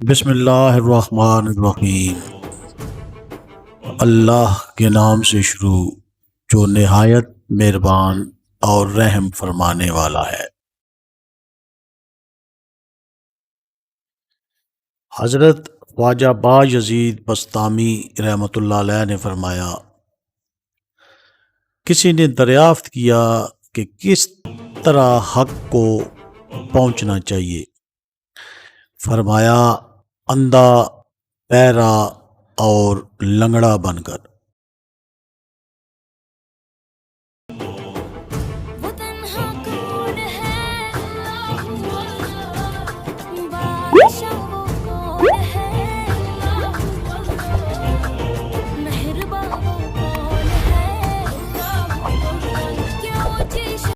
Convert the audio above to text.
بسم اللہ الرحمن الرحیم۔ اللہ کے نام سے شروع جو نہایت مہربان اور رحم فرمانے والا ہے۔ حضرت خواجہ با یزید بسطامی رحمۃ اللہ علیہ نے فرمایا، کسی نے دریافت کیا کہ کس طرح حق کو پہنچنا چاہیے؟ فرمایا، اندھا، بہرا اور لنگڑا بن کر۔